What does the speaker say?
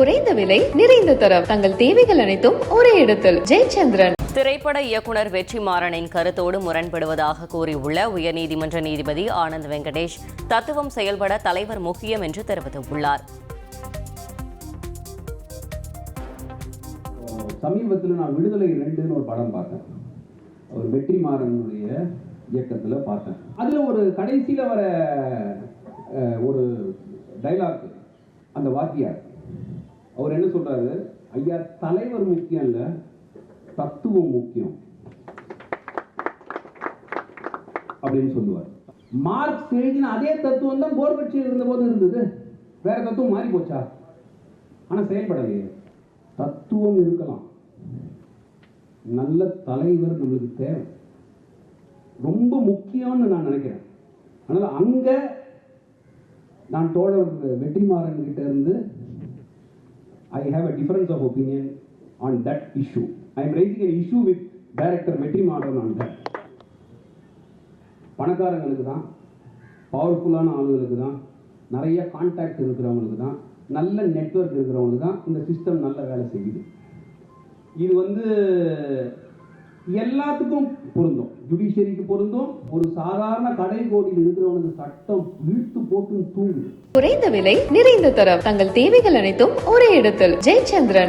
குறைந்த விலை நிறைந்த தரம் தங்கள் தேவைகள் அனைத்தும் ஒரே இடத்தில். ஜெயச்சந்திரன். திரைப்பட இயக்குனர் வெற்றிமாறனின் கருத்தோடு முரண்படுவதாக கூறியுள்ள உயர்நீதிமன்ற நீதிபதி ஆனந்த் வெங்கடேஷ் தத்துவம் செயல்பட தலைவர் முக்கியம் என்று தெரிவித்துள்ளார். சமீபத்தில் நான் விடுதலை 2ன்னு ஒரு படம் பார்த்தேன். ஒரு வெற்றிமாறனுடைய இயக்கத்தில் பார்த்தேன். அதில் ஒரு கடைசியில் வர ஒரு டைலாக், அந்த வாத்தியார் அவர் என்ன சொல்றாரு, ஐயா தலைவர் முக்கியம் இல்லை, தத்துவம் முக்கியம் அப்படின்னு சொல்லுவார். மார்க்ஸ் எழுதின அதே தத்துவம் தான் கோர்பட்சியில் இருந்த போது இருந்தது. வேற தத்துவம் மாறி போச்சா? ஆனா செயல்படலையே. தத்துவம் இருக்கலாம், நல்ல தலைவர் நம்மளுக்கு தேவை, ரொம்ப முக்கியம்னு நான் நினைக்கிறேன். அதனால அங்க நான் தோழர் வெற்றிமாறன் கிட்ட இருந்து I have a difference of opinion on that issue. I am raising an issue with director Vetrimaaran on that. பணக்காரங்களுக்கு தான், பவர்ஃபுல்லான ஆளுங்களுக்கு தான், நிறைய கான்டாக்ட் இருக்கிறவங்களுக்கு தான், நல்ல நெட்வொர்க் இருக்கிறவங்களுக்கு தான் இந்த சிஸ்டம் நல்ல வேலை செய்யுது. இது எல்லாத்துக்கும் பொருந்தும், ஜுடிஷியரிக்கு பொருந்தும். ஒரு சாதாரண கடைகோடியில் இருக்கிறவனுக்கு சட்டம் இழுத்து போட்டு தூங்குது. குறைந்த விலை நிறைந்த தரம் தங்கள் தேவைகள் அனைத்தும் ஒரே இடத்தில். ஜெயச்சந்திரன்.